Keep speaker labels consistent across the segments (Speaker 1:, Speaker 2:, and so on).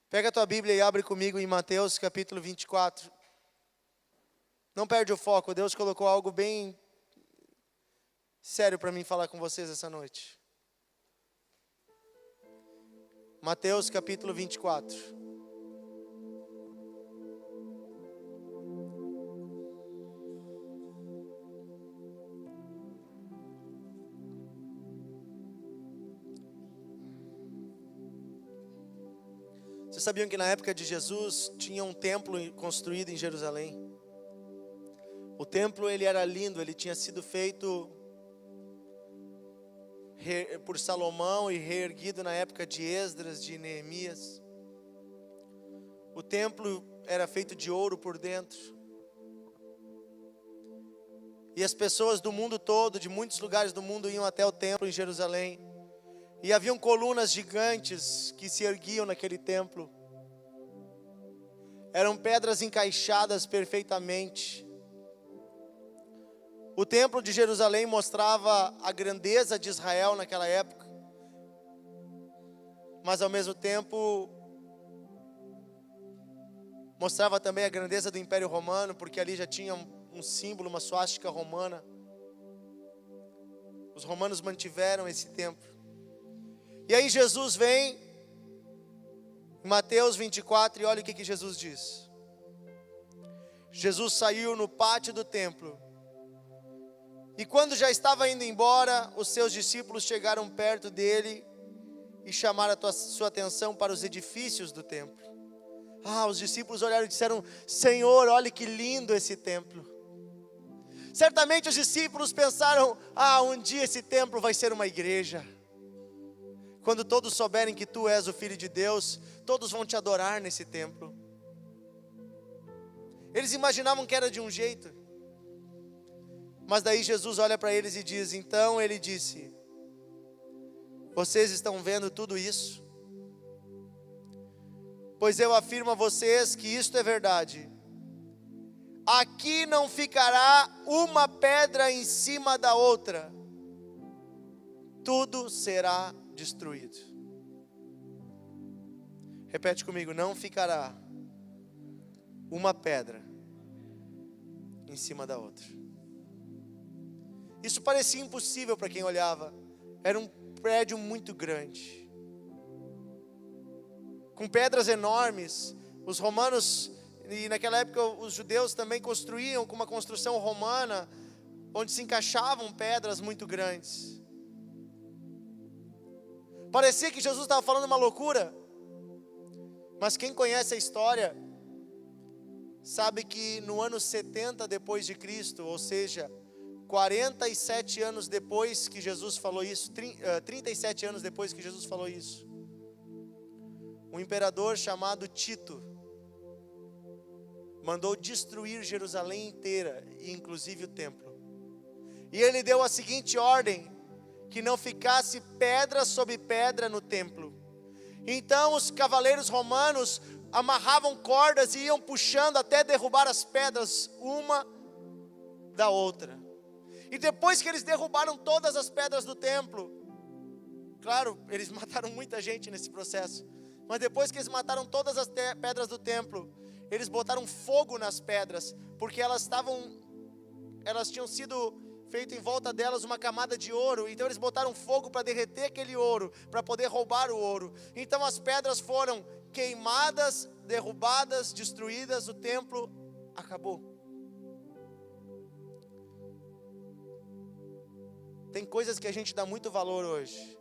Speaker 1: Pega a tua Bíblia e abre comigo em Mateus capítulo 24. Não perde o foco, Deus colocou algo bem sério para mim falar com vocês essa noite. Mateus capítulo 24. Vocês sabiam que na época de Jesus tinha um templo construído em Jerusalém? O templo ele era lindo, ele tinha sido feito por Salomão e reerguido na época de Esdras, de Neemias. O templo era feito de ouro por dentro. E as pessoas do mundo todo, de muitos lugares do mundo, iam até o templo em Jerusalém. E haviam colunas gigantes que se erguiam naquele templo. Eram pedras encaixadas perfeitamente. O templo de Jerusalém mostrava a grandeza de Israel naquela época. Mas ao mesmo tempo, mostrava também a grandeza do Império Romano, porque ali já tinha um símbolo, uma suástica romana. Os romanos mantiveram esse templo. E aí Jesus vem, em Mateus 24, e olha o que Jesus diz. Jesus saiu no pátio do templo, e quando já estava indo embora, os seus discípulos chegaram perto dele, e chamaram a sua atenção para os edifícios do templo. Os discípulos olharam e disseram: Senhor, olha que lindo esse templo. Certamente os discípulos pensaram: um dia esse templo vai ser uma igreja. Quando todos souberem que tu és o Filho de Deus, todos vão te adorar nesse templo. Eles imaginavam que era de um jeito. Mas daí Jesus olha para eles e diz: então ele disse: vocês estão vendo tudo isso? Pois eu afirmo a vocês que isto é verdade. Aqui não ficará uma pedra em cima da outra. Tudo será destruído. Repete comigo: não ficará uma pedra em cima da outra. Isso parecia impossível para quem olhava. Era um prédio muito grande, com pedras enormes. Os romanos, e naquela época os judeus também construíam com uma construção romana, onde se encaixavam pedras muito grandes. Parecia que Jesus estava falando uma loucura. Mas quem conhece a história sabe que no ano 70 depois de Cristo, ou seja, 47 anos depois que Jesus falou isso, 37 anos depois que Jesus falou isso, um imperador chamado Tito mandou destruir Jerusalém inteira, inclusive o templo. E ele deu a seguinte ordem: que não ficasse pedra sobre pedra no templo. Então os cavaleiros romanos amarravam cordas e iam puxando até derrubar as pedras uma da outra. E depois que eles derrubaram todas as pedras do templo, claro, eles mataram muita gente nesse processo, mas depois que eles mataram todas as pedras do templo, eles botaram fogo nas pedras, porque elas tinham sido feito em volta delas uma camada de ouro. Então eles botaram fogo para derreter aquele ouro, para poder roubar o ouro. Então as pedras foram queimadas, derrubadas, destruídas. O templo acabou. Tem coisas que a gente dá muito valor hoje,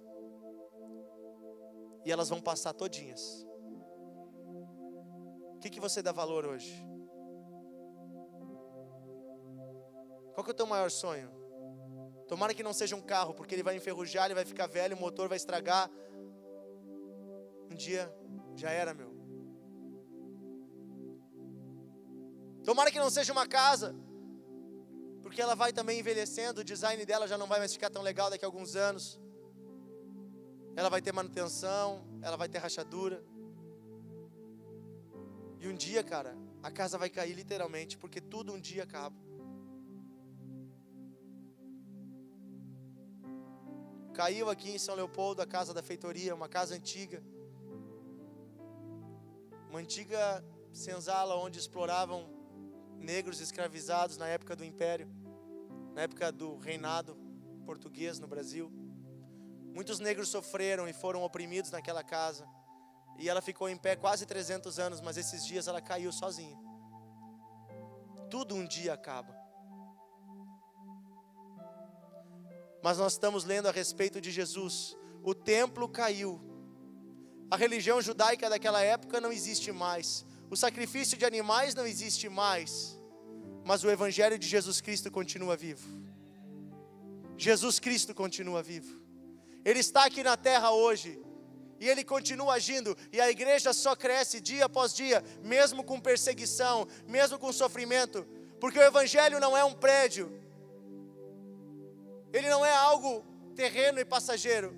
Speaker 1: e elas vão passar todinhas. O que você dá valor hoje? Qual que é o teu maior sonho? Tomara que não seja um carro, porque ele vai enferrujar, ele vai ficar velho, o motor vai estragar. Um dia já era, meu. Tomara que não seja uma casa, porque ela vai também envelhecendo, o design dela já não vai mais ficar tão legal daqui a alguns anos. Ela vai ter manutenção, ela vai ter rachadura. E um dia, cara, a casa vai cair literalmente, porque tudo um dia acaba. Caiu aqui em São Leopoldo a casa da feitoria, uma casa antiga. Uma antiga senzala onde exploravam negros escravizados na época do Império, na época do reinado português no Brasil. Muitos negros sofreram e foram oprimidos naquela casa. E ela ficou em pé quase 300 anos, mas esses dias ela caiu sozinha. Tudo um dia acaba. Mas nós estamos lendo a respeito de Jesus. O templo caiu. A religião judaica daquela época não existe mais. O sacrifício de animais não existe mais. Mas o evangelho de Jesus Cristo continua vivo. Jesus Cristo continua vivo. Ele está aqui na terra hoje. E Ele continua agindo, e a igreja só cresce dia após dia, mesmo com perseguição, mesmo com sofrimento, porque o Evangelho não é um prédio, ele não é algo terreno e passageiro.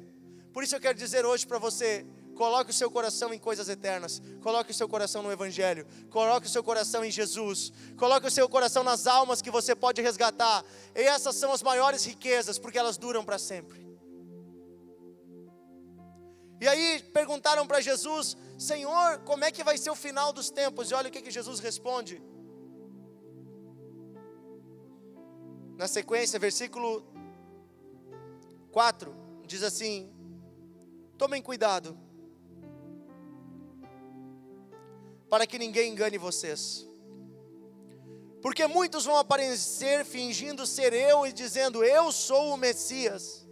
Speaker 1: Por isso eu quero dizer hoje para você, coloque o seu coração em coisas eternas, coloque o seu coração no Evangelho, coloque o seu coração em Jesus, coloque o seu coração nas almas que você pode resgatar, e essas são as maiores riquezas, porque elas duram para sempre. E aí perguntaram para Jesus: Senhor, como é que vai ser o final dos tempos? E olha o que Jesus responde. Na sequência, versículo 4, diz assim: tomem cuidado, para que ninguém engane vocês. Porque muitos vão aparecer fingindo ser eu e dizendo: eu sou o Messias.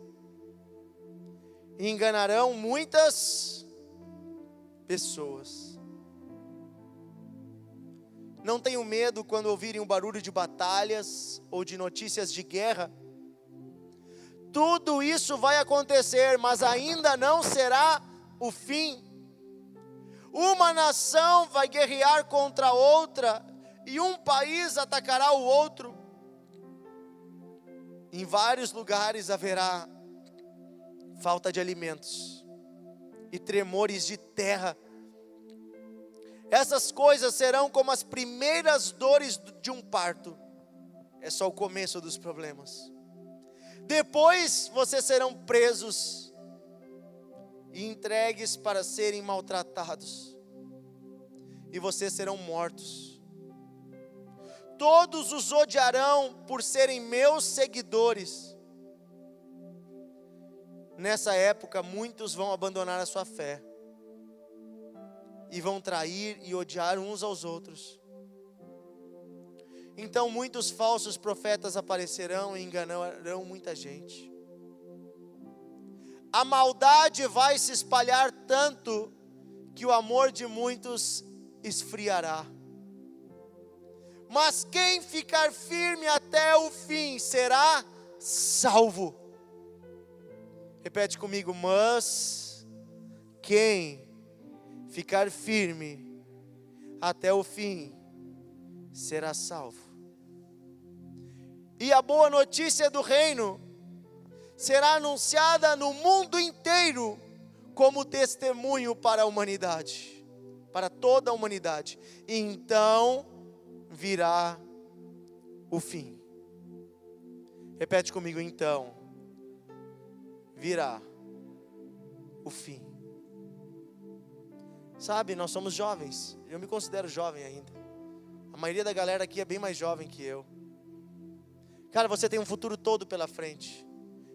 Speaker 1: E enganarão muitas pessoas. Não tenham medo quando ouvirem um barulho de batalhas ou de notícias de guerra. Tudo isso vai acontecer, mas ainda não será o fim. Uma nação vai guerrear contra outra e um país atacará o outro. Em vários lugares haverá falta de alimentos e tremores de terra. Essas coisas serão como as primeiras dores de um parto. É só o começo dos problemas. Depois vocês serão presos e entregues para serem maltratados, e vocês serão mortos. Todos os odiarão por serem meus seguidores. Nessa época, muitos vão abandonar a sua fé e vão trair e odiar uns aos outros. Então muitos falsos profetas aparecerão e enganarão muita gente. A maldade vai se espalhar tanto que o amor de muitos esfriará. Mas quem ficar firme até o fim será salvo. Repete comigo: mas quem ficar firme até o fim será salvo. E a boa notícia do reino será anunciada no mundo inteiro como testemunho para a humanidade, para toda a humanidade. E então virá o fim. Repete comigo: então virá o fim. Sabe, nós somos jovens. Eu me considero jovem ainda. A maioria da galera aqui é bem mais jovem que eu. Cara, você tem um futuro todo pela frente.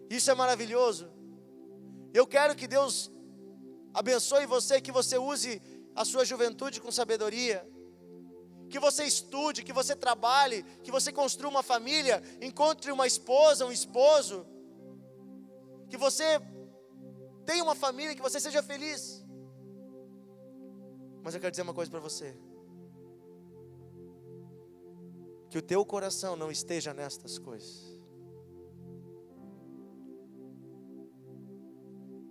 Speaker 1: Isso é maravilhoso. Eu quero que Deus abençoe você, que você use a sua juventude com sabedoria, que você estude, que você trabalhe, que você construa uma família, encontre uma esposa, um esposo, que você tenha uma família, que você seja feliz. Mas eu quero dizer uma coisa para você: que o teu coração não esteja nestas coisas.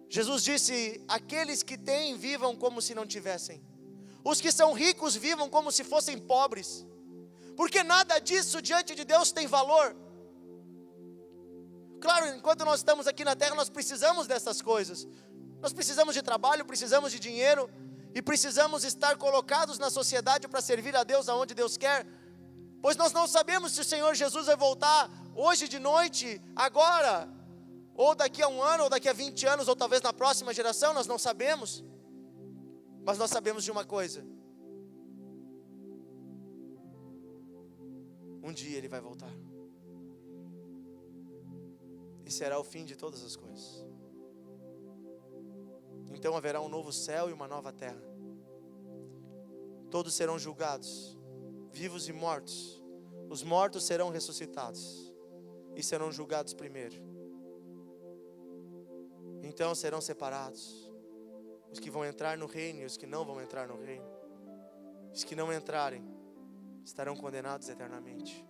Speaker 1: Jesus disse: aqueles que têm, vivam como se não tivessem. Os que são ricos, vivam como se fossem pobres, porque nada disso diante de Deus tem valor. Claro, enquanto nós estamos aqui na terra, nós precisamos dessas coisas. Nós precisamos de trabalho, precisamos de dinheiro, e precisamos estar colocados na sociedade para servir a Deus aonde Deus quer, pois nós não sabemos se o Senhor Jesus vai voltar hoje de noite, agora, Ou daqui a 1 ano, ou daqui a 20 anos, ou talvez na próxima geração, nós não sabemos. Mas nós sabemos de uma coisa: um dia Ele vai voltar. E será o fim de todas as coisas. Então haverá um novo céu e uma nova terra. Todos serão julgados, vivos e mortos. Os mortos serão ressuscitados e serão julgados primeiro. Então serão separados os que vão entrar no reino e os que não vão entrar no reino. Os que não entrarem estarão condenados eternamente.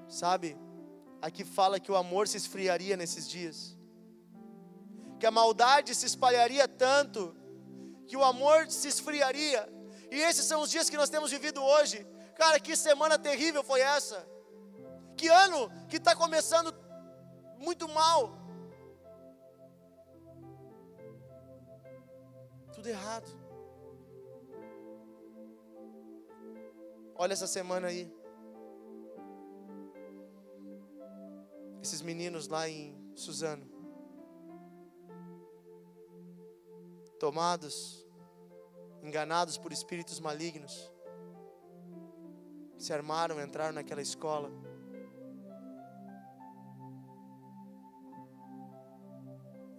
Speaker 1: Sabe, aqui fala que o amor se esfriaria nesses dias, que a maldade se espalharia tanto, que o amor se esfriaria. E esses são os dias que nós temos vivido hoje. Cara, que semana terrível foi essa? Que ano que está começando muito mal. Tudo errado. Olha essa semana aí. Esses meninos lá em Suzano, tomados, enganados por espíritos malignos, se armaram, entraram naquela escola.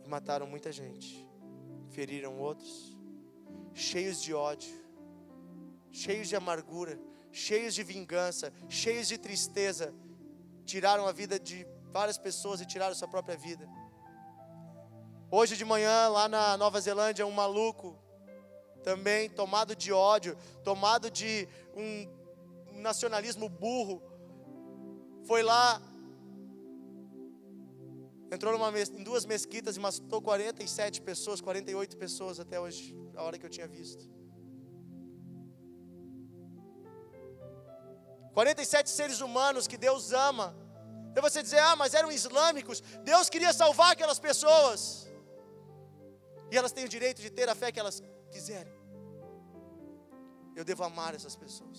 Speaker 1: E mataram muita gente, feriram outros, cheios de ódio, cheios de amargura, cheios de vingança, cheios de tristeza, tiraram a vida de várias pessoas e tiraram sua própria vida. Hoje de manhã, lá na Nova Zelândia, um maluco, também tomado de ódio, tomado de um nacionalismo burro, foi lá, entrou em 2 mesquitas e matou 47 pessoas, 48 pessoas até hoje, a hora que eu tinha visto. 47 seres humanos que Deus ama. E você dizer, mas eram islâmicos. Deus queria salvar aquelas pessoas. E elas têm o direito de ter a fé que elas quiserem. Eu devo amar essas pessoas.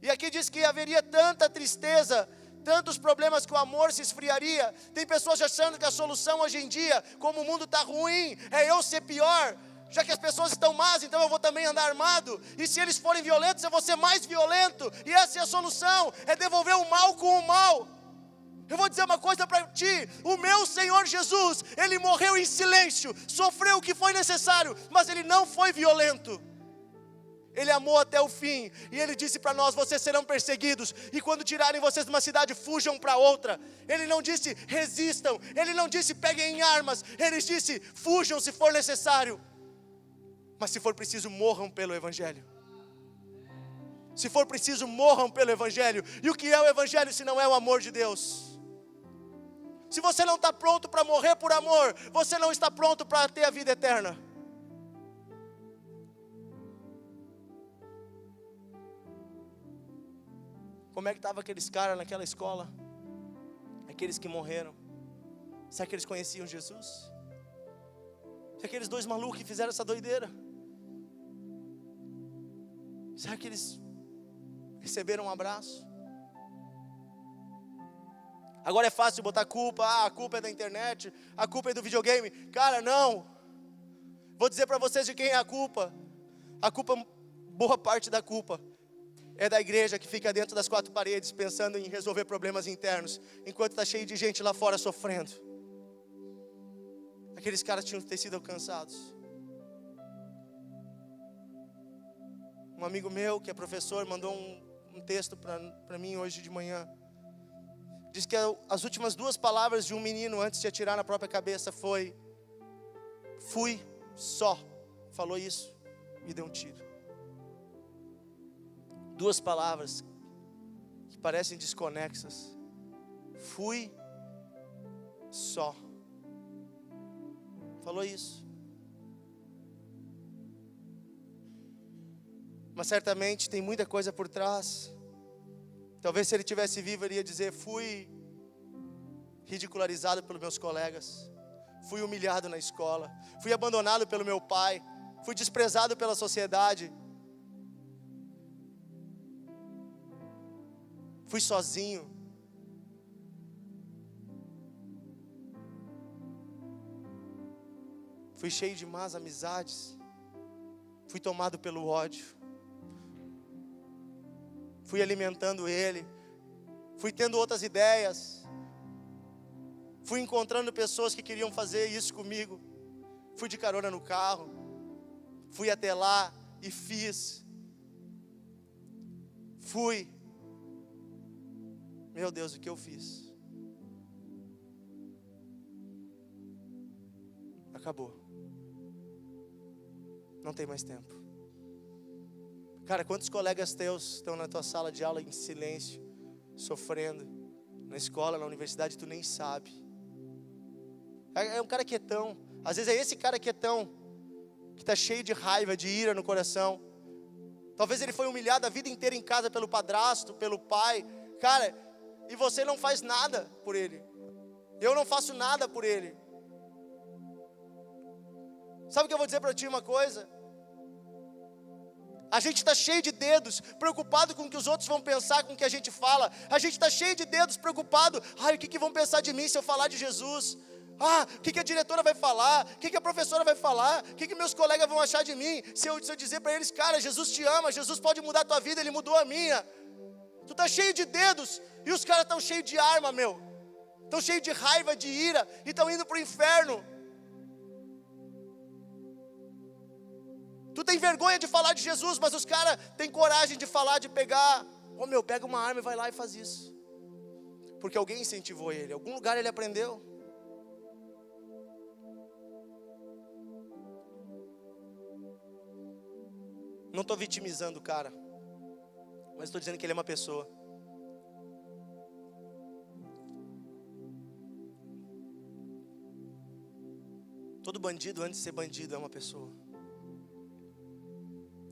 Speaker 1: E aqui diz que haveria tanta tristeza, tantos problemas que o amor se esfriaria. Tem pessoas achando que a solução hoje em dia, como o mundo está ruim, é eu ser pior. Já que as pessoas estão más, então eu vou também andar armado. E se eles forem violentos, eu vou ser mais violento. E essa é a solução, é devolver o mal com o mal. Eu vou dizer uma coisa para ti: o meu Senhor Jesus, Ele morreu em silêncio, sofreu o que foi necessário, mas Ele não foi violento. Ele amou até o fim, e Ele disse para nós: vocês serão perseguidos, e quando tirarem vocês de uma cidade, fujam para outra. Ele não disse resistam, Ele não disse peguem armas, Ele disse fujam se for necessário. Mas se for preciso, morram pelo Evangelho. Se for preciso, morram pelo Evangelho. E o que é o Evangelho se não é o amor de Deus? Se você não está pronto para morrer por amor, você não está pronto para ter a vida eterna. Como é que estavam aqueles caras naquela escola? Aqueles que morreram. Será que eles conheciam Jesus? Será que aqueles 2 malucos que fizeram essa doideira? Será que eles receberam um abraço? Agora é fácil botar culpa, a culpa é da internet, a culpa é do videogame. Cara, não. Vou dizer para vocês de quem é a culpa. A culpa, boa parte da culpa, é da igreja que fica dentro das 4 paredes, pensando em resolver problemas internos, enquanto está cheio de gente lá fora sofrendo. Aqueles caras tinham que ter sido alcançados. Um amigo meu, que é professor, mandou um texto para mim hoje de manhã. Diz que as últimas 2 palavras de um menino antes de atirar na própria cabeça foi: fui só. Falou isso e deu um tiro. 2 palavras que parecem desconexas. Fui só. Falou isso. Mas certamente tem muita coisa por trás. Talvez se ele tivesse vivo, ele ia dizer: fui ridicularizado pelos meus colegas, fui humilhado na escola, fui abandonado pelo meu pai, fui desprezado pela sociedade, Fui sozinho. Fui cheio de más amizades. Fui tomado pelo ódio. Fui alimentando ele. Fui tendo outras ideias. Fui encontrando pessoas que queriam fazer isso comigo. Fui de carona no carro. Fui até lá e fiz. Fui. Meu Deus, o que eu fiz? Acabou. Não tem mais tempo. Cara, quantos colegas teus estão na tua sala de aula em silêncio, sofrendo? Na escola, na universidade, tu nem sabe. É um cara quietão. Às vezes é esse cara quietão que está cheio de raiva, de ira no coração. Talvez ele foi humilhado a vida inteira em casa pelo padrasto, pelo pai. Cara, e você não faz nada por ele. Eu não faço nada por ele. Sabe o que eu vou dizer para ti uma coisa? A gente está cheio de dedos, preocupado com o que os outros vão pensar, com o que a gente fala. A gente está cheio de dedos, preocupado. Ai, o que vão pensar de mim se eu falar de Jesus? O que a diretora vai falar? O que a professora vai falar? O que meus colegas vão achar de mim? Se eu dizer para eles, cara, Jesus te ama, Jesus pode mudar a tua vida, Ele mudou a minha. Tu está cheio de dedos e os caras estão cheios de arma, meu. Estão cheios de raiva, de ira e estão indo para o inferno. Tu tem vergonha de falar de Jesus, mas os caras têm coragem de falar, de pegar. Pega uma arma e vai lá e faz isso. Porque alguém incentivou ele, em algum lugar ele aprendeu. Não estou vitimizando o cara, mas estou dizendo que ele é uma pessoa. Todo bandido, antes de ser bandido, é uma pessoa.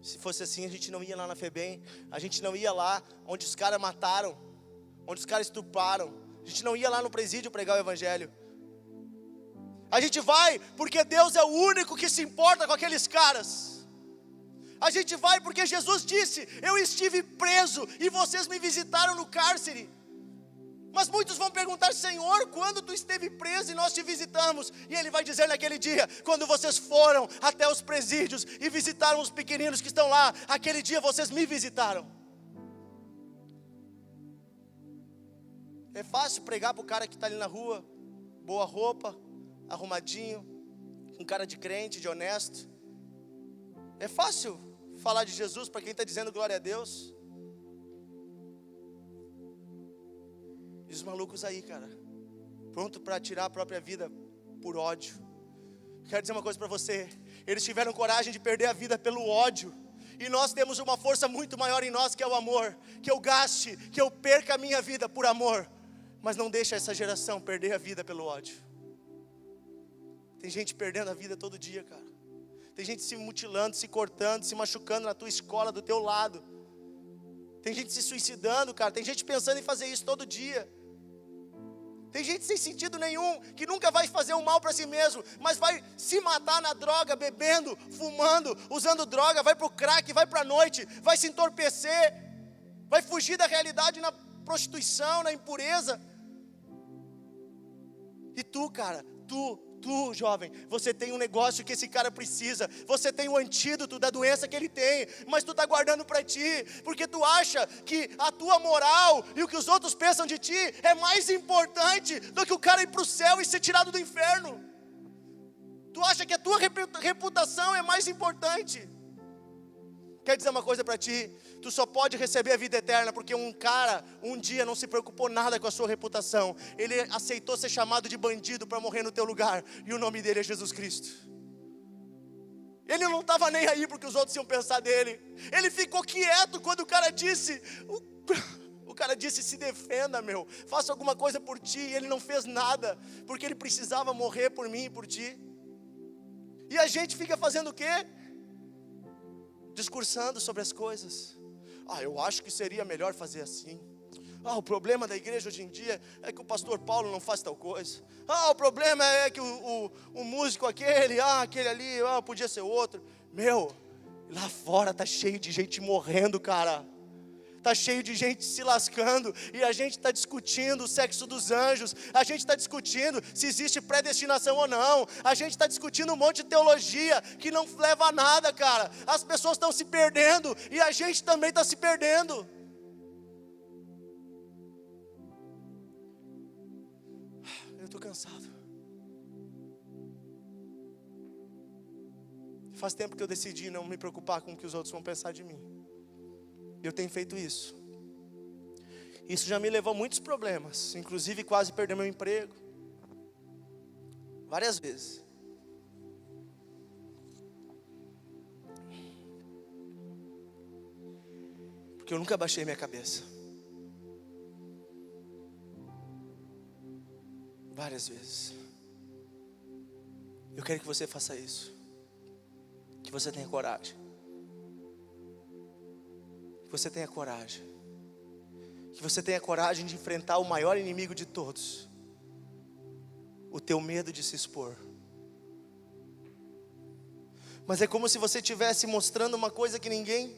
Speaker 1: Se fosse assim, a gente não ia lá na FEBEM, a gente não ia lá onde os caras mataram, onde os caras estupraram, a gente não ia lá no presídio pregar o evangelho. A gente vai porque Deus é o único que se importa com aqueles caras. A gente vai porque Jesus disse, eu estive preso e vocês me visitaram no cárcere. Mas muitos vão perguntar, Senhor, quando tu esteve preso e nós te visitamos? E Ele vai dizer naquele dia, quando vocês foram até os presídios e visitaram os pequeninos que estão lá, aquele dia vocês me visitaram. É fácil pregar para o cara que está ali na rua, boa roupa, arrumadinho, um cara de crente, de honesto. É fácil falar de Jesus para quem está dizendo glória a Deus. E os malucos aí, cara, pronto para tirar a própria vida por ódio. Quero dizer uma coisa para você, eles tiveram coragem de perder a vida pelo ódio. E nós temos uma força muito maior em nós, que é o amor. Que eu gaste, que eu perca a minha vida por amor. Mas não deixa essa geração perder a vida pelo ódio. Tem gente perdendo a vida todo dia, cara. Tem gente se mutilando, se cortando, se machucando na tua escola, do teu lado. Tem gente se suicidando, cara. Tem gente pensando em fazer isso todo dia. Tem gente sem sentido nenhum, que nunca vai fazer um mal para si mesmo, mas vai se matar na droga, bebendo, fumando, usando droga, vai para o crack, vai para a noite, vai se entorpecer, vai fugir da realidade na prostituição, na impureza. E tu, cara, tu jovem, você tem um negócio que esse cara precisa, você tem o antídoto da doença que ele tem, mas tu está guardando para ti, porque tu acha que a tua moral e o que os outros pensam de ti é mais importante do que o cara ir para o céu e ser tirado do inferno. Tu acha que a tua reputação é mais importante. Quer dizer uma coisa para ti, tu só pode receber a vida eterna porque um cara, um dia não se preocupou nada com a sua reputação. Ele aceitou ser chamado de bandido para morrer no teu lugar, e o nome dele é Jesus Cristo. Ele não estava nem aí porque os outros iam pensar dele. Ele ficou quieto quando o cara disse, se defenda, meu, faça alguma coisa por ti. E ele não fez nada, porque ele precisava morrer por mim e por ti. E a gente fica fazendo o quê? Discursando sobre as coisas. Eu acho que seria melhor fazer assim. O problema da igreja hoje em dia é que o pastor Paulo não faz tal coisa. O problema é que o músico aquele ali, podia ser outro. Meu, lá fora tá cheio de gente morrendo, cara. está cheio de gente se lascando, e a gente está discutindo o sexo dos anjos, a gente está discutindo se existe predestinação ou não, a gente está discutindo um monte de teologia que não leva a nada, cara. As pessoas estão se perdendo, e a gente também está se perdendo. Eu estou cansado. Faz tempo que eu decidi não me preocupar com o que os outros vão pensar de mim. Eu tenho feito isso. Isso já me levou a muitos problemas, inclusive quase perder meu emprego. Várias vezes. Porque eu nunca baixei minha cabeça. Várias vezes. Eu quero que você faça isso. Que você tenha coragem. Que você tenha coragem. Que você tenha coragem de enfrentar o maior inimigo de todos. O teu medo de se expor. Mas é como se você estivesse mostrando uma coisa que ninguém...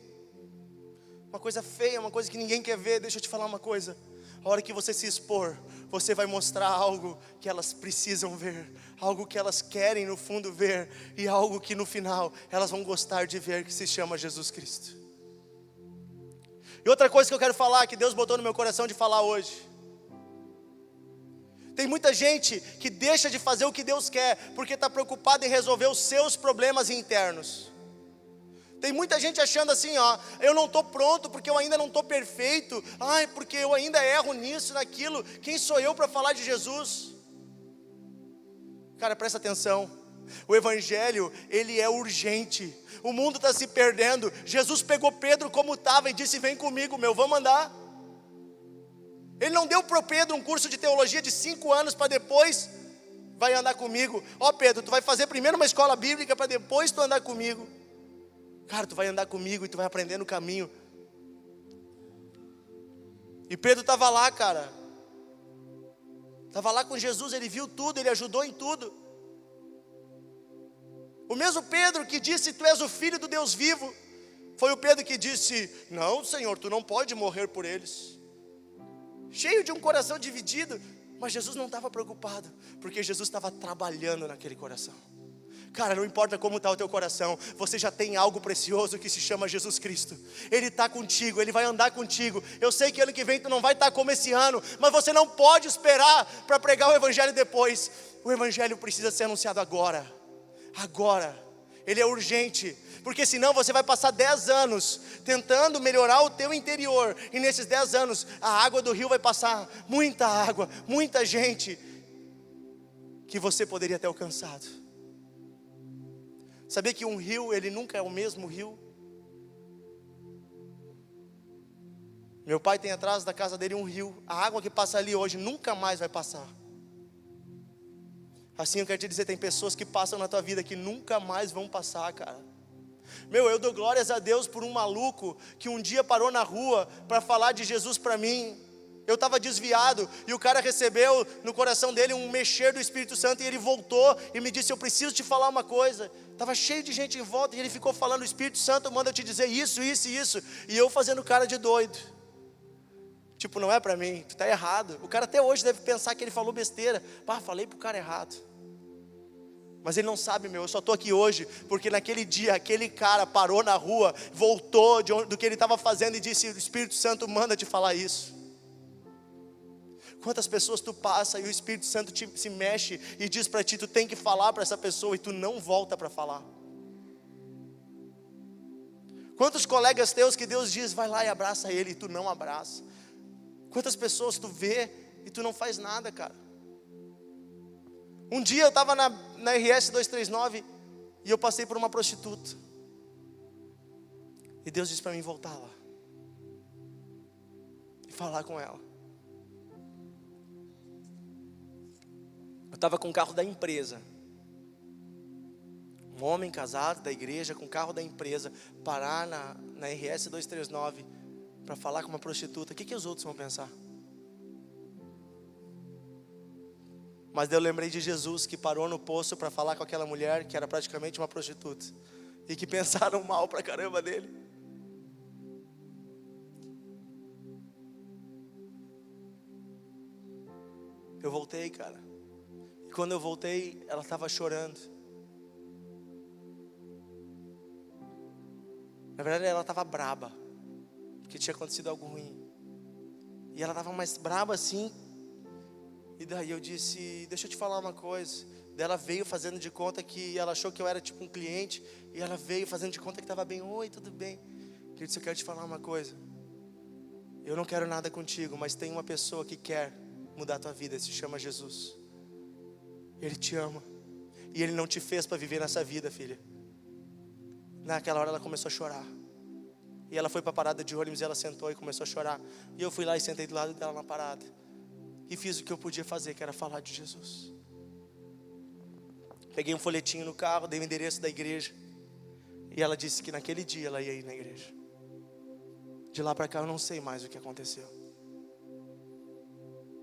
Speaker 1: Uma coisa feia, uma coisa que ninguém quer ver. Deixa eu te falar uma coisa. A hora que você se expor, você vai mostrar algo que elas precisam ver, algo que elas querem no fundo ver, e algo que no final elas vão gostar de ver, que se chama Jesus Cristo. E outra coisa que eu quero falar, que Deus botou no meu coração de falar hoje. Tem muita gente que deixa de fazer o que Deus quer, porque está preocupado em resolver os seus problemas internos. Tem muita gente achando assim, eu não estou pronto porque eu ainda não estou perfeito. Porque eu ainda erro nisso, naquilo. Quem sou eu para falar de Jesus? Cara, presta atenção. O Evangelho, ele é urgente. O mundo está se perdendo. Jesus pegou Pedro como estava e disse, vem comigo, vamos andar. Ele não deu para o Pedro um curso de teologia de 5 anos para depois, vai andar comigo. Pedro, tu vai fazer primeiro uma escola bíblica para depois tu andar comigo. Cara, tu vai andar comigo e tu vai aprender no caminho. E Pedro estava lá, cara. Estava lá com Jesus, ele viu tudo, ele ajudou em tudo. O mesmo Pedro que disse, tu és o filho do Deus vivo, foi o Pedro que disse, não, Senhor, tu não pode morrer por eles. Cheio de um coração dividido, mas Jesus não estava preocupado, porque Jesus estava trabalhando naquele coração. Cara, não importa como está o teu coração, você já tem algo precioso que se chama Jesus Cristo. Ele está contigo, Ele vai andar contigo. Eu sei que ano que vem tu não vai estar como esse ano, mas você não pode esperar para pregar o Evangelho depois. O Evangelho precisa ser anunciado agora. Agora. Ele é urgente, porque senão você vai passar 10 anos tentando melhorar o teu interior, e nesses 10 anos a água do rio vai passar, muita água, muita gente que você poderia ter alcançado. Sabia que um rio, ele nunca é o mesmo rio? Meu pai tem atrás da casa dele um rio. A água que passa ali hoje nunca mais vai passar. Assim eu quero te dizer, tem pessoas que passam na tua vida que nunca mais vão passar, cara. Eu dou glórias a Deus por um maluco que um dia parou na rua para falar de Jesus para mim. Eu estava desviado e o cara recebeu no coração dele um mexer do Espírito Santo, e ele voltou e me disse, eu preciso te falar uma coisa. Estava cheio de gente em volta e ele ficou falando, o Espírito Santo manda eu te dizer isso, isso e isso. E eu fazendo cara de doido. Tipo, não é para mim, tu está errado. O cara até hoje deve pensar que ele falou besteira. Falei pro cara errado. Mas ele não sabe, eu só estou aqui hoje porque naquele dia, aquele cara parou na rua, voltou do que ele estava fazendo e disse, o Espírito Santo manda te falar isso. Quantas pessoas tu passa e o Espírito Santo se mexe e diz para ti, tu tem que falar para essa pessoa e tu não volta para falar. Quantos colegas teus que Deus diz, vai lá e abraça ele, e tu não abraça. Quantas pessoas tu vê e tu não faz nada, cara. Um dia eu estava na RS 239 e eu passei por uma prostituta. E Deus disse para mim voltar lá e falar com ela. Eu estava com o carro da empresa. Um homem casado da igreja com o carro da empresa parar na RS 239 para falar com uma prostituta. O que os outros vão pensar? Mas eu lembrei de Jesus que parou no poço para falar com aquela mulher que era praticamente uma prostituta e que pensaram mal pra caramba dele. Eu voltei, cara. E quando eu voltei, ela estava chorando. Na verdade, ela estava braba, porque tinha acontecido algo ruim. E ela estava mais braba assim. E daí eu disse, deixa eu te falar uma coisa. Daí ela veio fazendo de conta que ela achou que eu era tipo um cliente. E ela veio fazendo de conta que estava bem. Oi, tudo bem? Eu disse, eu quero te falar uma coisa. Eu não quero nada contigo, mas tem uma pessoa que quer mudar a tua vida. Se chama Jesus. Ele te ama. E Ele não te fez para viver nessa vida, filha. Naquela hora ela começou a chorar. E ela foi para a parada de ônibus e ela sentou e começou a chorar. E eu fui lá e sentei do lado dela na parada. E fiz o que eu podia fazer, que era falar de Jesus. Peguei um folhetinho no carro, dei o endereço da igreja. E ela disse que naquele dia ela ia ir na igreja. De lá para cá eu não sei mais o que aconteceu.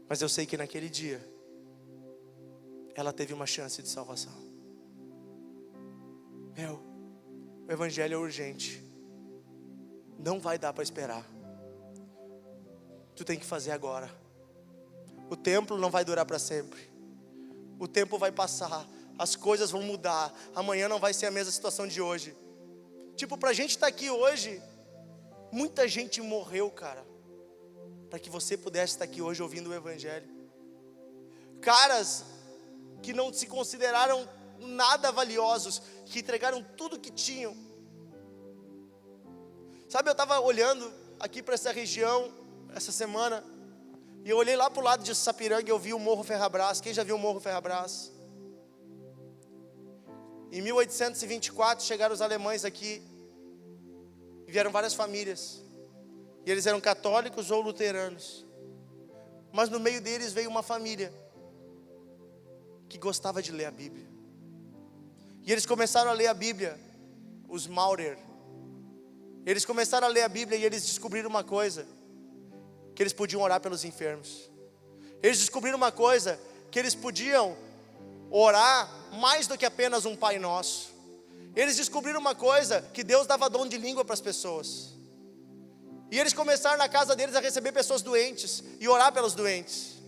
Speaker 1: Mas eu sei que naquele dia ela teve uma chance de salvação. O evangelho é urgente. Não vai dar para esperar. Tu tem que fazer agora. O templo não vai durar para sempre. O tempo vai passar. As coisas vão mudar. Amanhã não vai ser a mesma situação de hoje. Tipo, pra gente estar aqui hoje, muita gente morreu, cara, para que você pudesse estar aqui hoje ouvindo o evangelho. Caras que não se consideraram nada valiosos, que entregaram tudo que tinham. Sabe, eu estava olhando aqui para essa região essa semana, e eu olhei lá para o lado de Sapiranga e eu vi o Morro Ferrabras. Quem já viu o Morro Ferrabras? Em 1824 chegaram os alemães aqui, e vieram várias famílias, e eles eram católicos ou luteranos, mas no meio deles veio uma família que gostava de ler a Bíblia, e eles começaram a ler a Bíblia, os Maurer. Eles começaram a ler a Bíblia e eles descobriram uma coisa, que eles podiam orar pelos enfermos. Eles descobriram uma coisa, que eles podiam orar mais do que apenas um Pai Nosso. Eles descobriram uma coisa, que Deus dava dom de língua para as pessoas. E eles começaram na casa deles a receber pessoas doentes e orar pelos doentes.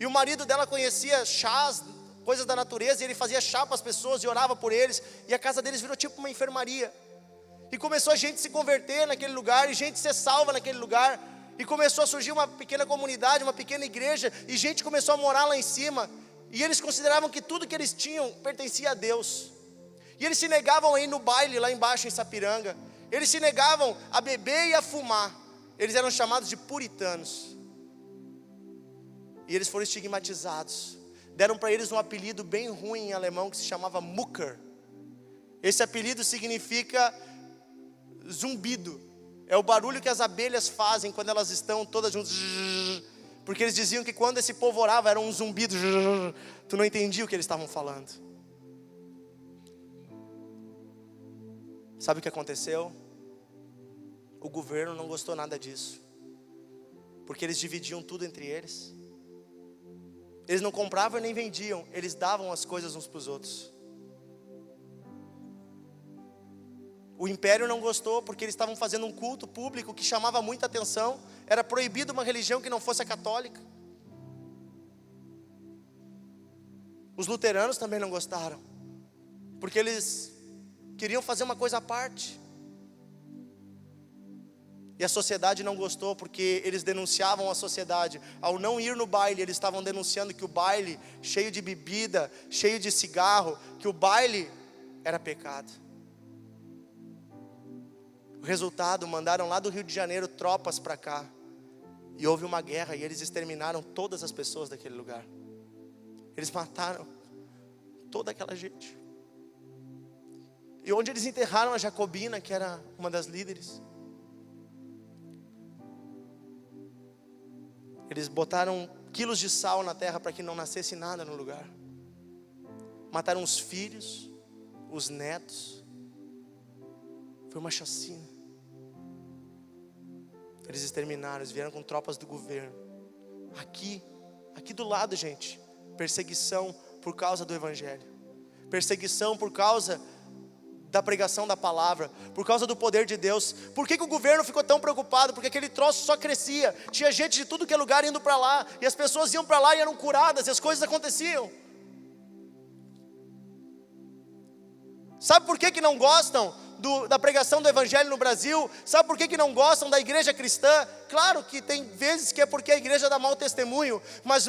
Speaker 1: E o marido dela conhecia chás, coisas da natureza, e ele fazia chá para as pessoas e orava por eles. E a casa deles virou tipo uma enfermaria. E começou a gente se converter naquele lugar, e gente ser salva naquele lugar. E começou a surgir uma pequena comunidade, uma pequena igreja, e gente começou a morar lá em cima. E eles consideravam que tudo que eles tinham pertencia a Deus. E eles se negavam a ir no baile lá embaixo em Sapiranga. Eles se negavam a beber e a fumar. Eles eram chamados de puritanos. E eles foram estigmatizados. Deram para eles um apelido bem ruim em alemão, que se chamava Mucker. Esse apelido significa zumbido. É o barulho que as abelhas fazem quando elas estão todas juntas. Porque eles diziam que quando esse povo orava era um zumbido. Tu não entendia o que eles estavam falando. Sabe o que aconteceu? O governo não gostou nada disso, porque eles dividiam tudo entre eles. Eles não compravam e nem vendiam, eles davam as coisas uns para os outros. O império não gostou, porque eles estavam fazendo um culto público que chamava muita atenção. Era proibido uma religião que não fosse a católica. Os luteranos também não gostaram, porque eles queriam fazer uma coisa à parte. E a sociedade não gostou, porque eles denunciavam a sociedade. Ao não ir no baile, eles estavam denunciando que o baile, cheio de bebida, cheio de cigarro, que o baile era pecado. O resultado, mandaram lá do Rio de Janeiro tropas para cá. E houve uma guerra, e eles exterminaram todas as pessoas daquele lugar. Eles mataram toda aquela gente. E onde eles enterraram a Jacobina, que era uma das líderes, eles botaram quilos de sal na terra para que não nascesse nada no lugar. Mataram os filhos, os netos. Foi uma chacina. Eles exterminaram, eles vieram com tropas do governo. Aqui do lado, gente, perseguição por causa do evangelho. Perseguição por causa da pregação da palavra, por causa do poder de Deus. Por que o governo ficou tão preocupado? Porque aquele troço só crescia, tinha gente de tudo que é lugar indo para lá, e as pessoas iam para lá e eram curadas, e as coisas aconteciam. Sabe por que não gostam da pregação do evangelho no Brasil? Sabe por que não gostam da igreja cristã? Claro que tem vezes que é porque a igreja dá mau testemunho, mas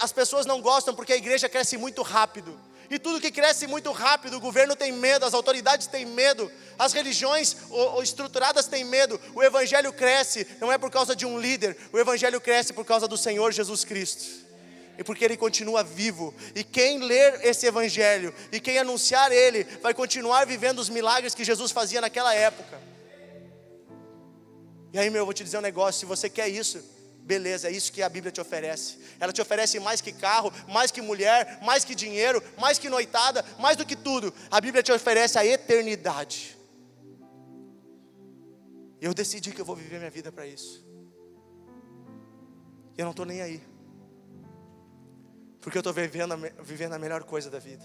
Speaker 1: as pessoas não gostam porque a igreja cresce muito rápido. E tudo que cresce muito rápido, o governo tem medo, as autoridades têm medo, as religiões estruturadas têm medo. O evangelho cresce, não é por causa de um líder, o evangelho cresce por causa do Senhor Jesus Cristo. E porque Ele continua vivo. E quem ler esse evangelho, e quem anunciar Ele, vai continuar vivendo os milagres que Jesus fazia naquela época. E aí, eu vou te dizer um negócio, se você quer isso, beleza, é isso que a Bíblia te oferece. Ela te oferece mais que carro, mais que mulher, mais que dinheiro, mais que noitada, mais do que tudo. A Bíblia te oferece a eternidade. E eu decidi que eu vou viver minha vida para isso. E eu não estou nem aí. Porque eu estou vivendo a melhor coisa da vida.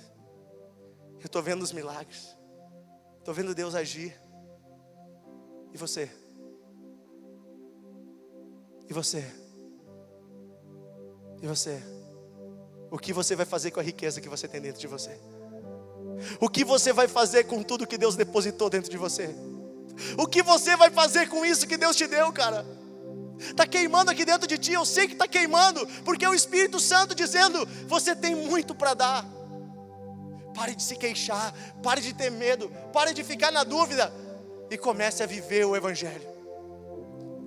Speaker 1: Eu estou vendo os milagres. Estou vendo Deus agir. E você? E você? E você? O que você vai fazer com a riqueza que você tem dentro de você? O que você vai fazer com tudo que Deus depositou dentro de você? O que você vai fazer com isso que Deus te deu, cara? Está queimando aqui dentro de ti, eu sei que está queimando, porque é o Espírito Santo dizendo, você tem muito para dar. Pare de se queixar, pare de ter medo, pare de ficar na dúvida, e comece a viver o evangelho.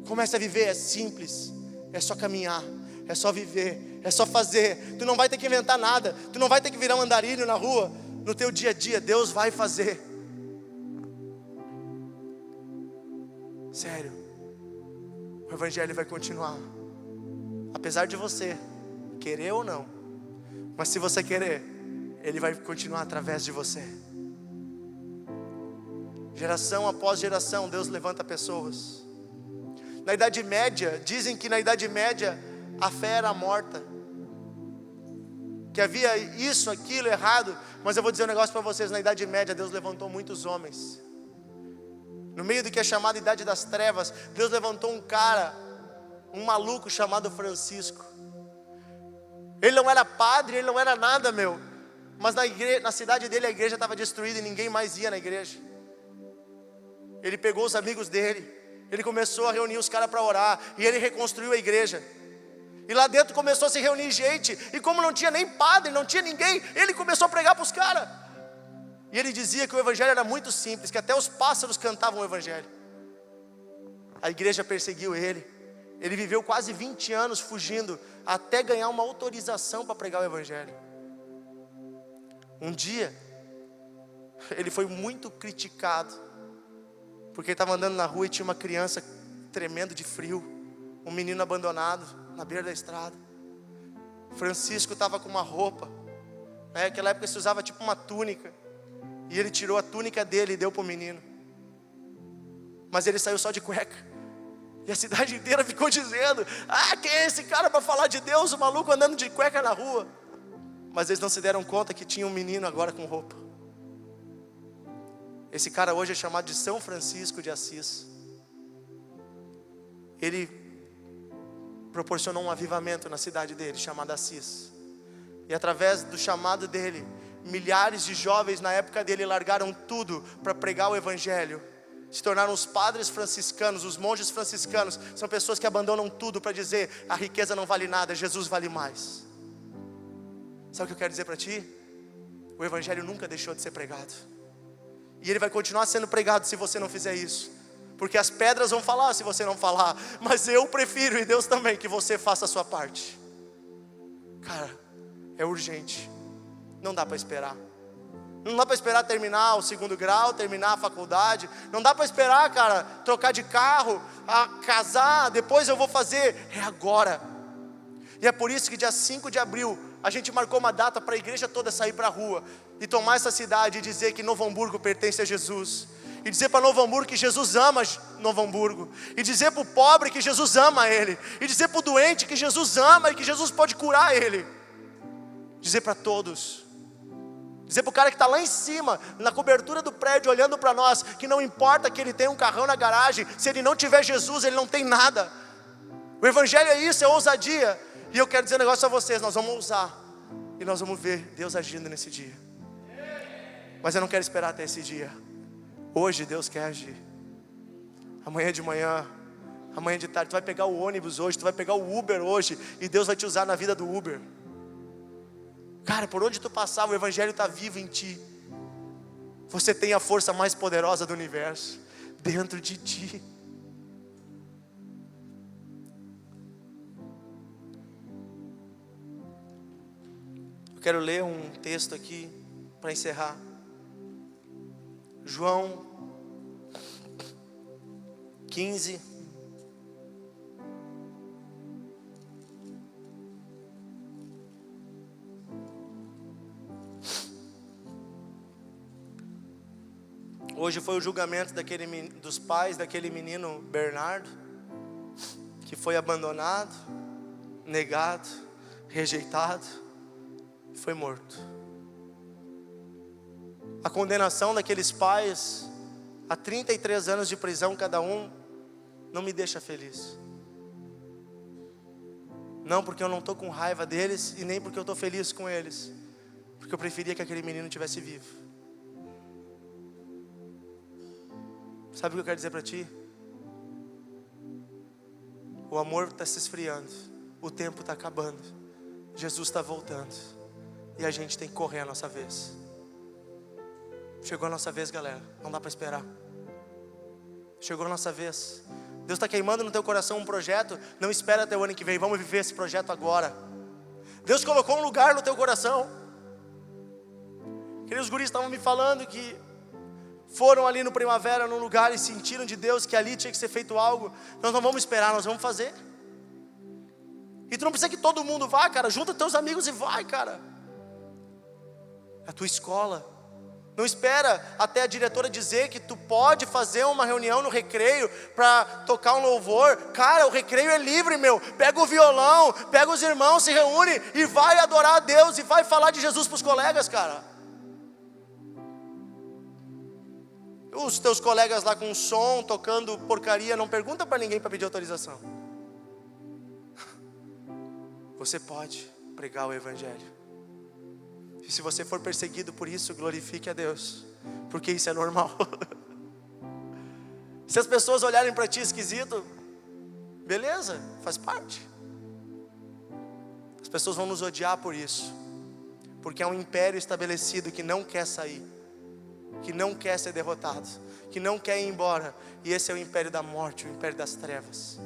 Speaker 1: Comece a viver, é simples, é só caminhar, é só viver, é só fazer. Tu não vai ter que inventar nada, tu não vai ter que virar um andarilho na rua. No teu dia a dia, Deus vai fazer. Sério, o evangelho vai continuar, apesar de você querer ou não. Mas se você querer, ele vai continuar através de você. Geração após geração, Deus levanta pessoas. Na Idade Média, dizem que na Idade Média a fé era morta, que havia isso, aquilo, errado. Mas eu vou dizer um negócio para vocês, na Idade Média Deus levantou muitos homens. No meio do que é chamada Idade das Trevas, Deus levantou um cara, um maluco chamado Francisco. Ele não era padre, ele não era nada, mas na cidade dele a igreja estava destruída e ninguém mais ia na igreja. Ele pegou os amigos dele, ele começou a reunir os caras para orar, e ele reconstruiu a igreja. E lá dentro começou a se reunir gente, e como não tinha nem padre, não tinha ninguém, ele começou a pregar para os caras. E ele dizia que o evangelho era muito simples, que até os pássaros cantavam o evangelho. A igreja perseguiu ele. Ele viveu quase 20 anos fugindo, até ganhar uma autorização para pregar o evangelho. Um dia, ele foi muito criticado, porque ele estava andando na rua e tinha uma criança tremendo de frio, um menino abandonado na beira da estrada. Francisco estava com uma roupa, naquela época se usava tipo uma túnica, e ele tirou a túnica dele e deu para o menino, mas ele saiu só de cueca, e a cidade inteira ficou dizendo, quem é esse cara para falar de Deus, o maluco andando de cueca na rua. Mas eles não se deram conta que tinha um menino agora com roupa. Esse cara hoje é chamado de São Francisco de Assis. Ele proporcionou um avivamento na cidade dele, chamada Assis. E através do chamado dele, milhares de jovens na época dele largaram tudo para pregar o evangelho. Se tornaram os padres franciscanos, os monges franciscanos. São pessoas que abandonam tudo para dizer, a riqueza não vale nada, Jesus vale mais. Sabe o que eu quero dizer para ti? O evangelho nunca deixou de ser pregado. E ele vai continuar sendo pregado se você não fizer isso. Porque as pedras vão falar se você não falar. Mas eu prefiro, e Deus também, que você faça a sua parte. Cara, é urgente. Não dá para esperar. Não dá para esperar terminar o 2º grau, terminar a faculdade. Não dá para esperar, cara, trocar de carro, casar, depois eu vou fazer. É agora. E é por isso que dia 5 de abril, a gente marcou uma data para a igreja toda sair para a rua e tomar essa cidade e dizer que Novo Hamburgo pertence a Jesus. E dizer para Novo Hamburgo que Jesus ama Novo Hamburgo. E dizer para o pobre que Jesus ama ele. E dizer para o doente que Jesus ama e que Jesus pode curar ele. Dizer para todos Dizer para o cara que está lá em cima, na cobertura do prédio, olhando para nós, que não importa que ele tenha um carrão na garagem, se ele não tiver Jesus, ele não tem nada. O Evangelho é isso, é ousadia. E eu quero dizer um negócio a vocês, nós vamos ousar, e nós vamos ver Deus agindo nesse dia. Mas eu não quero esperar até esse dia. Hoje Deus quer agir. Amanhã de manhã, amanhã de tarde, tu vai pegar o ônibus hoje, tu vai pegar o Uber hoje, e Deus vai te usar na vida do Uber. Cara, por onde tu passar, o Evangelho está vivo em ti. Você tem a força mais poderosa do universo dentro de ti. Eu quero ler um texto aqui para encerrar. João 15. Hoje foi o julgamento dos pais daquele menino Bernardo, que foi abandonado, negado, rejeitado, foi morto. A condenação daqueles pais, a 33 anos de prisão cada um, não me deixa feliz. Não porque eu não estou com raiva deles, e nem porque eu estou feliz com eles, porque eu preferia que aquele menino estivesse vivo. Sabe o que eu quero dizer para ti? O amor está se esfriando, o tempo está acabando, Jesus está voltando, e a gente tem que correr a nossa vez. Chegou a nossa vez, galera, não dá para esperar. Chegou a nossa vez. Deus está queimando no teu coração um projeto, não espera até o ano que vem, vamos viver esse projeto agora. Deus colocou um lugar no teu coração. Aqueles guris estavam me falando que foram ali no Primavera, num lugar, e sentiram de Deus que ali tinha que ser feito algo. Nós não vamos esperar, nós vamos fazer. E tu não precisa que todo mundo vá, cara. Junta teus amigos e vai, cara. A tua escola. Não espera até a diretora dizer que tu pode fazer uma reunião no recreio para tocar um louvor. Cara, o recreio é livre, meu. Pega o violão, pega os irmãos, se reúne e vai adorar a Deus e vai falar de Jesus para os colegas, cara. Os teus colegas lá com som, tocando porcaria, não pergunta para ninguém para pedir autorização. Você pode pregar o Evangelho. E se você for perseguido por isso, glorifique a Deus, porque isso é normal. Se as pessoas olharem para ti esquisito, beleza, faz parte. As pessoas vão nos odiar por isso, porque é um império estabelecido que não quer sair, que não quer ser derrotado, que não quer ir embora. E esse é o império da morte, o império das trevas.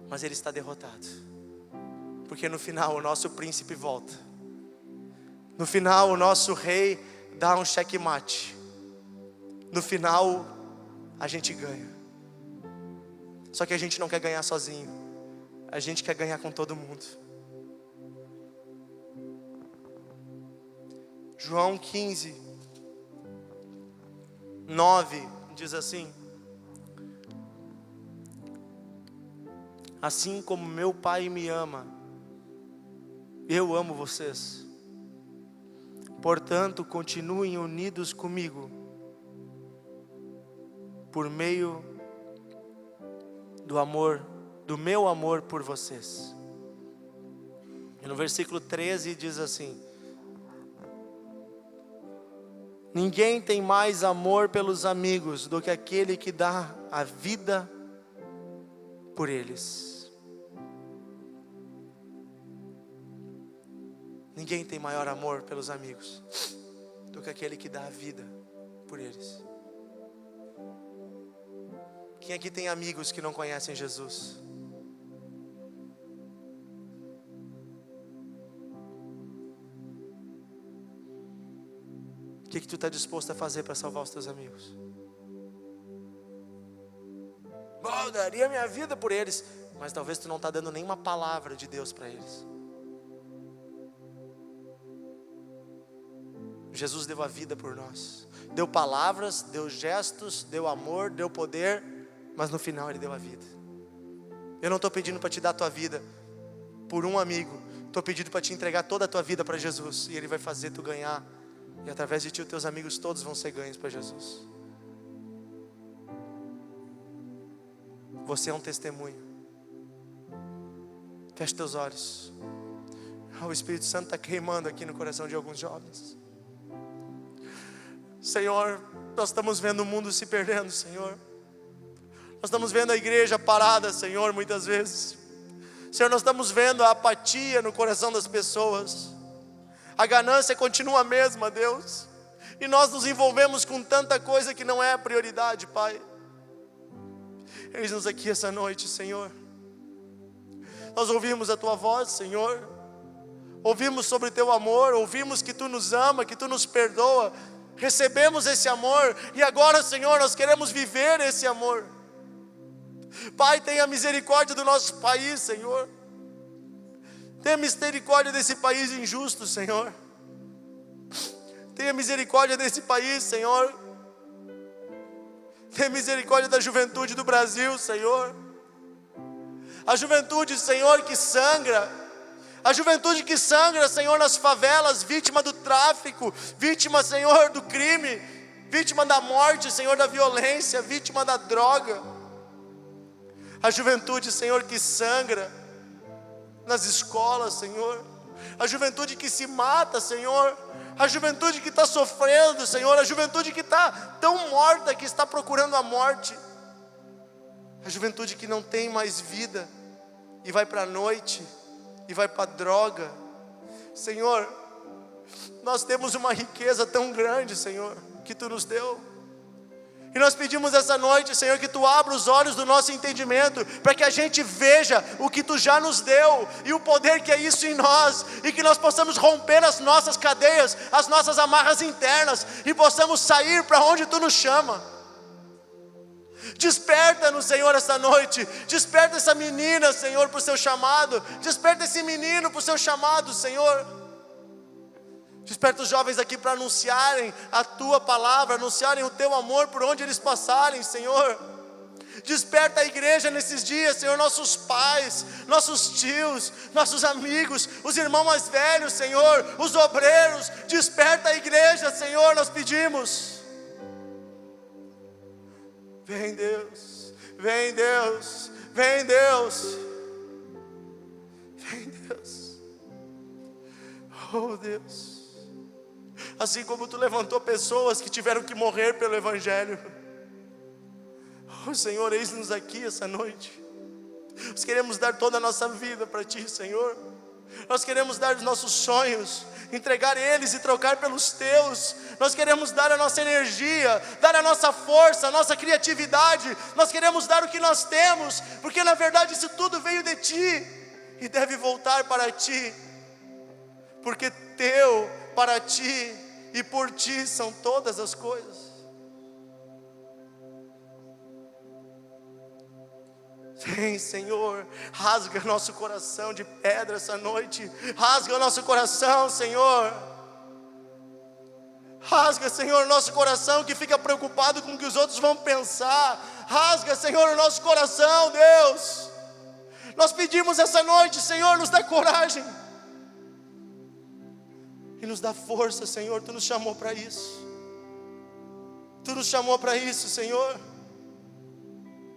Speaker 1: Mas ele está derrotado, porque no final o nosso príncipe volta. No final o nosso rei dá um checkmate. No final a gente ganha. Só que a gente não quer ganhar sozinho, a gente quer ganhar com todo mundo. João 15, 9 diz assim: assim como meu Pai me ama, eu amo vocês. Portanto, continuem unidos comigo, por meio do amor, do meu amor por vocês. E no versículo 13 diz assim: ninguém tem mais amor pelos amigos do que aquele que dá a vida por eles. Ninguém tem maior amor pelos amigos do que aquele que dá a vida por eles. Quem aqui tem amigos que não conhecem Jesus? O que tu está disposto a fazer para salvar os teus amigos? Eu daria minha vida por eles, mas talvez tu não está dando nenhuma palavra de Deus para eles. Jesus deu a vida por nós, deu palavras, deu gestos, deu amor, deu poder, mas no final Ele deu a vida. Eu não estou pedindo para te dar a tua vida por um amigo, Estou pedindo para te entregar toda a tua vida para Jesus, e Ele vai fazer tu ganhar, e através de ti os teus amigos todos vão ser ganhos para Jesus. Você é um testemunho. Feche teus olhos. O Espírito Santo está queimando aqui no coração de alguns jovens. Senhor, nós estamos vendo o mundo se perdendo, Senhor. Nós estamos vendo a igreja parada, Senhor, muitas vezes. Senhor, nós estamos vendo a apatia no coração das pessoas. A ganância continua a mesma, Deus. E nós nos envolvemos com tanta coisa que não é a prioridade, Pai. Eis-nos aqui essa noite, Senhor. Nós ouvimos a Tua voz, Senhor. Ouvimos sobre o Teu amor, ouvimos que Tu nos ama, que Tu nos perdoa. Recebemos esse amor e agora, Senhor, nós queremos viver esse amor. Pai, tenha misericórdia do nosso país, Senhor. Tenha misericórdia desse país injusto, Senhor. Tenha misericórdia desse país, Senhor. Tenha misericórdia da juventude do Brasil, Senhor. A juventude, Senhor, que sangra. A juventude que sangra, Senhor, nas favelas, vítima do tráfico, vítima, Senhor, do crime, vítima da morte, Senhor, da violência, vítima da droga. A juventude, Senhor, que sangra nas escolas, Senhor. A juventude que se mata, Senhor. A juventude que está sofrendo, Senhor. A juventude que está tão morta que está procurando a morte. A juventude que não tem mais vida e vai para a noite e vai para a droga. Senhor, nós temos uma riqueza tão grande, Senhor, que Tu nos deu. E nós pedimos essa noite, Senhor, que Tu abra os olhos do nosso entendimento, para que a gente veja o que Tu já nos deu, e o poder que é isso em nós, e que nós possamos romper as nossas cadeias, as nossas amarras internas, e possamos sair para onde Tu nos chama. Desperta-nos, Senhor, essa noite. Desperta essa menina, Senhor, para o seu chamado. Desperta esse menino para o seu chamado, Senhor. Desperta os jovens aqui para anunciarem a Tua palavra, anunciarem o Teu amor por onde eles passarem, Senhor. Desperta a igreja nesses dias, Senhor, nossos pais, nossos tios, nossos amigos, os irmãos mais velhos, Senhor, os obreiros. Desperta a igreja, Senhor, nós pedimos. Vem Deus, vem Deus, vem Deus, vem Deus. Oh Deus, assim como Tu levantou pessoas que tiveram que morrer pelo Evangelho, oh Senhor, eis-nos aqui essa noite. Nós queremos dar toda a nossa vida para Ti, Senhor. Nós queremos dar os nossos sonhos, entregar eles e trocar pelos Teus. Nós queremos dar a nossa energia, dar a nossa força, a nossa criatividade. Nós queremos dar o que nós temos, porque na verdade isso tudo veio de Ti e deve voltar para Ti, porque Teu, para Ti e por Ti são todas as coisas. Vem, Senhor, rasga nosso coração de pedra essa noite. Rasga o nosso coração, Senhor. Rasga, Senhor, o nosso coração que fica preocupado com o que os outros vão pensar. Rasga, Senhor, o nosso coração, Deus. Nós pedimos essa noite, Senhor, nos dá coragem e nos dá força, Senhor. Tu nos chamou para isso. Tu nos chamou para isso, Senhor.